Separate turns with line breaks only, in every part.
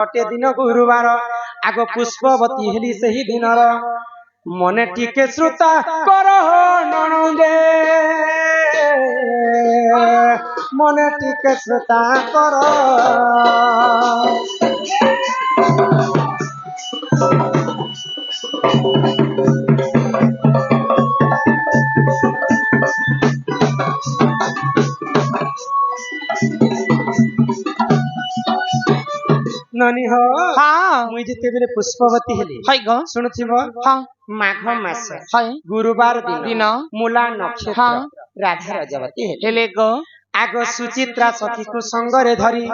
गोटे दिन गुरुवार आग पुष्पवती हेली सही दिनर मने टिके श्रोता कर नणंदे मने टिके श्रोता कर ननी हो
हाँ
मुई जेते बेले पुष्पवती हेली
हाय गो
सुनुथिबो
हाँ
माघ मास
हाय
गुरुवार दिन
दिन
मूला नक्षत्र
हाँ
राधा रजवती हेली
हेले गो
आग सुचित्रा सखी को संगरे धरी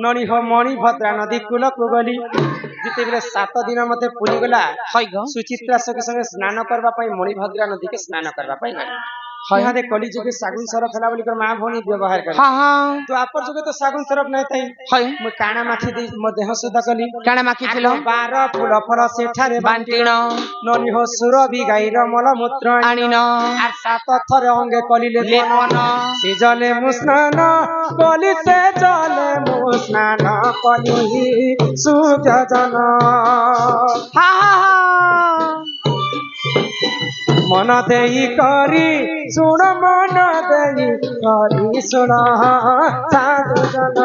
ननी हो मणिभद्रा नदी कूल को गली जिते बेले 7 दिन मते पुली गला
हाय गो
सुचित्रा सखी संगे स्नान करबा पई मणिभद्रा नदी के स्नान करबा पई गली
हाय
यहाँ दे कली जुगे सागुन सरफ हला बोली कर मां भणी व्यवहार कर
हाँ हाँ
तो आपर जुगे तो सागुन सरफ नहीं थाई
हाय
मु काना माखी दे म देह सुदा कली
काना माखी थिलो
12 फूल फल सेठारे
बांटिण
ननी हो सुर भी गाईर मल मूत्र
आनिन
आ 7 थर अंगे कलिले
लेपन
से जले मुस्नान कली से जले मुस्नान कली सुजन
हाँ हाँ हाँ
मन देई करी सुन मन देई करी सुन साधु जन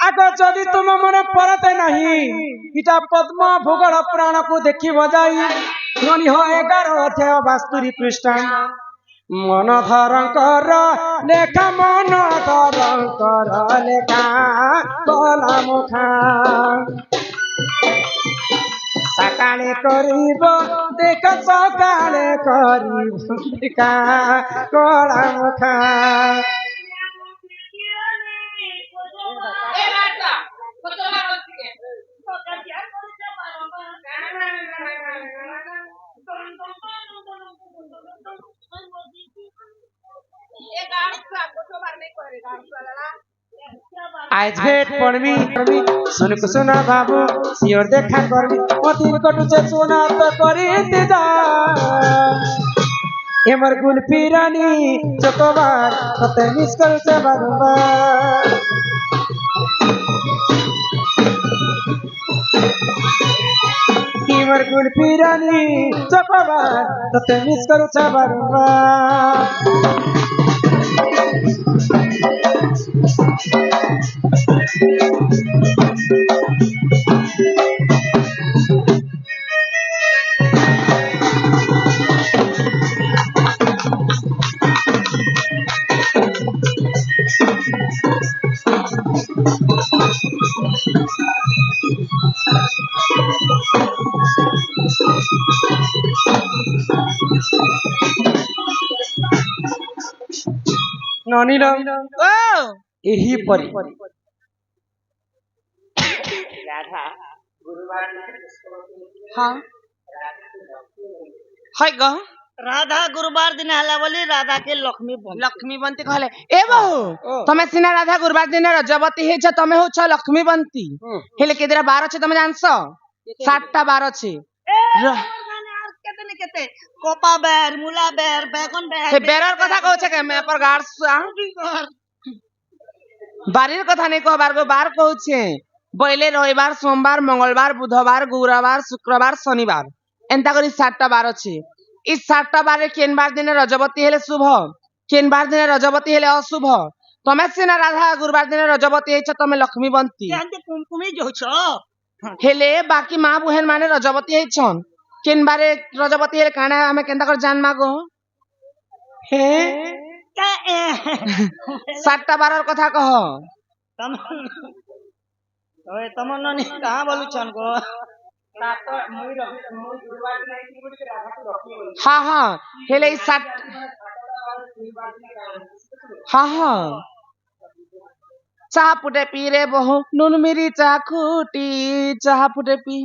आगो जदि तुम मन परते नहीं इटा पद्म भूगोल पुराण को देखी बजाई ननी हो 11 अध्याय 72 पृष्ठ मन धरंकर लेखा मन धरंकर लेखा कला मुखा सकाले करीब देख सकाले करीब देखा कला मुखा आज भेट पड़वी सुन को सुना बाबू सियोर देखा करवी मतिन कटुचे सुना तो करी जा एमर गुल पीरानी चकोबार कते मिस करछे बारंबार एमर गुल पीरानी चकोबार कते मिस करछे बारंबार ननी
ओ
यही परी राधा गुरुवार
हाँ हाय गो
राधा गुरुवार दिन हला बोली राधा के लक्ष्मी
बनती कहले ए बहु तमे सिना राधा गुरुवार दिन रजवती हे छ तमे हो छ लक्ष्मी बनती हेले केदरा 12 छ तमे जानसो 7टा 12 छ
केते कोपा बेर मूला बेर बैगन बेर
हे बेरर कथा कहू छ के मैं पर गार्स बारीर कथा नहीं कहबार गो बार कहू छे बइले रविवार सोमवार मंगलवार बुधवार गुरुवार शुक्रवार शनिवार एंता करी 7टा 12 छ इ 7टा 12 केन बार दिन रजवती हेले शुभ केन बार दिन रजवती हेले अशुभ तमे सिना राधा गुरुवार दिन रजवती हे छ तमे लक्ष्मी बनती
जानते कुमकुमी जो छ
हेले बाकी मां बहन माने रजवती हे छन केन बारे रजवती हेले काना हमें केनता कर जान मागो हे 7टा 12 कथा कह
तम ओए तमन्ना ने कहां बोलु छन को
हाँ हाँ हेले हाँ हाँ चाह पुटे पी रे बहु नून मिरी चाह खूटी चाह पुटे पी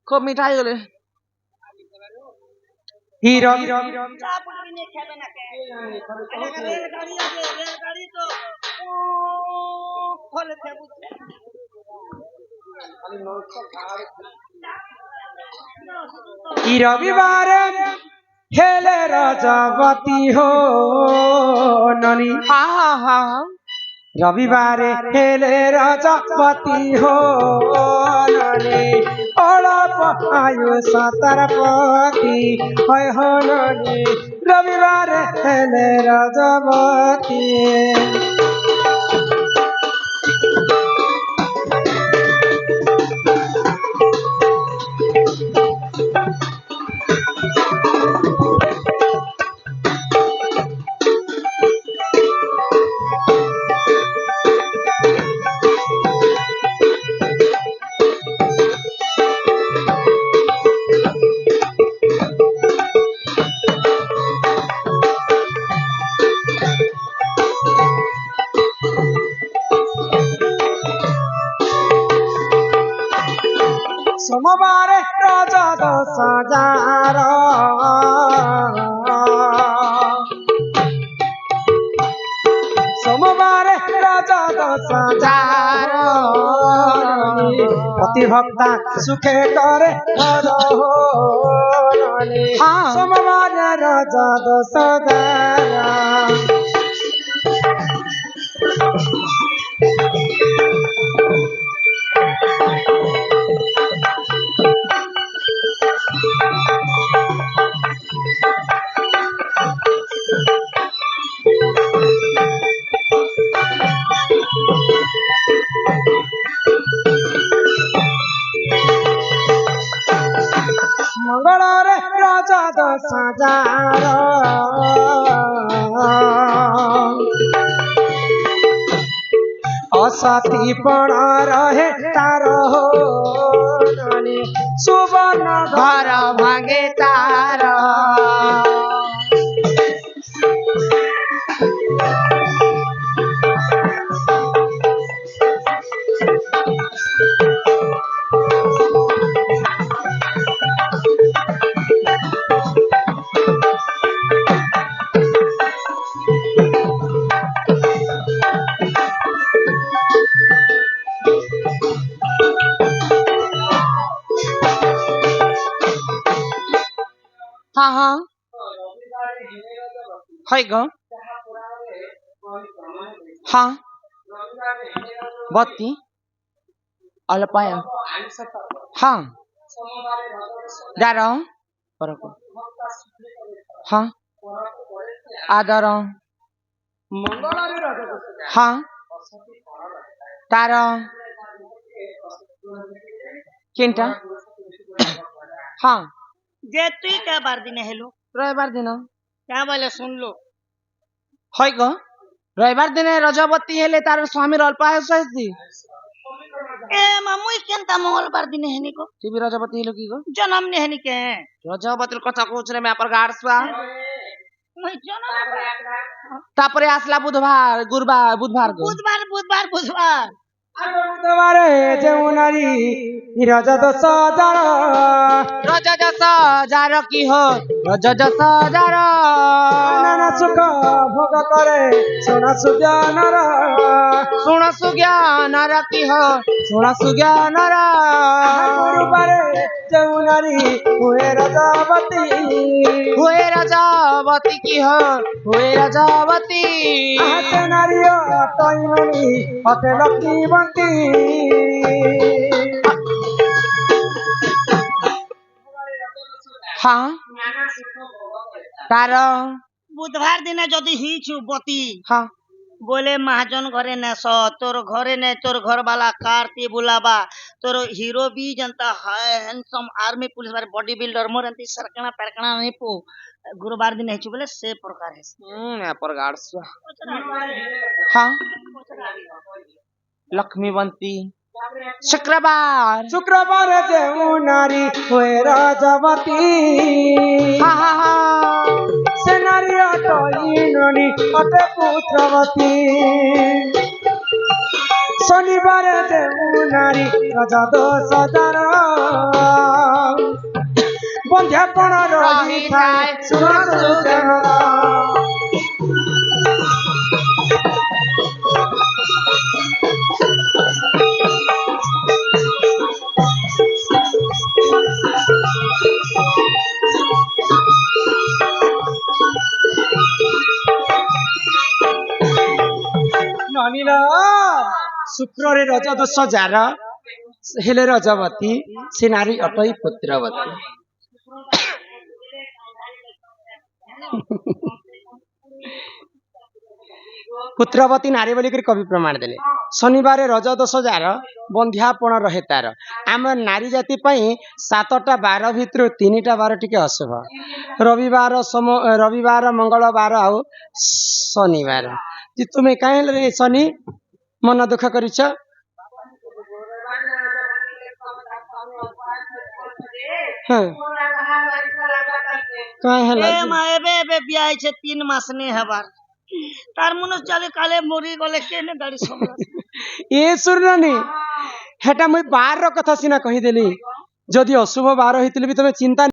খুব মিঠাই গেলে
ই রবি
চা পুরি নিয়ে খাবে না কে রেলগাড়ি আছে রেলগাড়ি তো ফলে বুঝছে
ই রবিবারে হেলে রজবতী হো ননি
হা হা হা
রবিবারে হেলে রজবতী হো ননি অଳপ আয়ুষ তার পতি হয় হো ননি রবিবারে হেলে রজবতী সোমবারে রজা দশ হাজার সোমবারে রজা দশ হাজার অতি ভক্তা সুখে করে সোমবারে রজা দশ হাজার মঙ্গলরে রাজা দশ হাজার অসতি পণ রহে তার সুবর্ণ
ঘর ভাঙে তার হ্যাঁ হ্যাঁ হয় গো হ্যাঁ বত্তি অল্পায় হ্যাঁ দার হ্যাঁ আদর
মঙ্গলরে রাজা দশ
হ্যাঁ তার কেনটা হ্যাঁ
যে তুই কে বার দিনে হেলো
রবিবার দিন
কে বলে শুনলো
হয় গো রবিবার দিনে রজবতী হেলে তার স্বামীর অল্প আয়ুষ হয়েছি
এ মামুই কেনতা মঙ্গলবার দিনে হেনি গো
টিভি রজবতী হলো কি গো
জনম নে হেনি কে
রজবতীর কথা কହୁছ রে ম্যাপর গাড়ছুয়া
মুই জনম
তারপরে আসলা বুধবার গুরুবার বুধবার গো
বুধবার বুধবার বুধবার
বুধবারে যেউ নারী রাজা দশ হাজার
রজ দশ হাজার কি হো রজ দশ হাজার
নানা সুখ ভোগ করে সোনা সুজ্ঞানর
শুণ সুজ্ঞানর কি হো শুণ সুজ্ঞানর
গুরুবারে যেউ নারী হুয়ে রাজাবতী
হুয়ে রাজাবতী কি হো হুয়ে রাজাবতী
হাতে নারী তৈমনি হতে লক্ষ্মীবন্তী
হ্যাঁ তার
বুধবার দিনে যদি হিছু বতি
হ্যাঁ
বলে মহাজন ঘরে নেস তোর ঘরে নে তোর ঘরবালা कार ती बुलाबा तोर हीरो भी जनता है हैंडसम आर्मी पुलिस बारे बॉडी बिल्डर मोर अंती सरकना परकना नहीं पो गुरुवार दिन हेचु बोले से प्रकार है
ম্যাপর গাড়ছুয়া হ্যাঁ লক্ষ্মীবন্তী শুক্রবার
শুক্রবারে যেউ নারী হুয়ে রাজাবতী
হা হা হা
সে নারী অটইননি অটে পুত্রবতী শনিবারে দেউ নারী রজা দোষ যার বন্ধ্যাপণ রহিথায় সুর সুজন ନନୀର ଶୁକ୍ରରେ ରଜ ଦୋଷ ଯାର ହେଲେ ରଜବତୀ ସେ ନାରୀ ଅଟଇ ପୁତ୍ରବତୀ ପୁତ୍ରବତୀ ନାରୀ ବୋଲିକରି କବି ପ୍ରମାଣ ଦେଲେ ଶନିବାର ରଜ ଦୋଷ ଯାର ବନ୍ଧ୍ୟାପଣ ରହେ ତାର ଆମ ନାରୀ ଜାତି ପାଇଁ 7ଟା ବାର ଭିତରୁ 3ଟା ବାର ଟିକେ ଅଶୁଭ ରବିବାର ମଙ୍ଗଳବାର ଆଉ ଶନିବାର ଯେ ତୁମେ କାହିଁ ହେଲେ ଶନି ମନ ଦୁଃଖ କରିଛ କାହିଁ ହେଲା
ए मा एबे एबे बिया छे 3 मास ने हबार तार मनुष्य चले काले मरी गले केने गाड़ी सब
ଏ ଶୁଣନି ହେଟା ମୁଇଁ ବାର କଥା ସିନା କହିଦେଲି ଯଦି ଅଶୁଭ ବାର ହେଇଥିଲେ ବି ତମେ ଚିନ୍ତା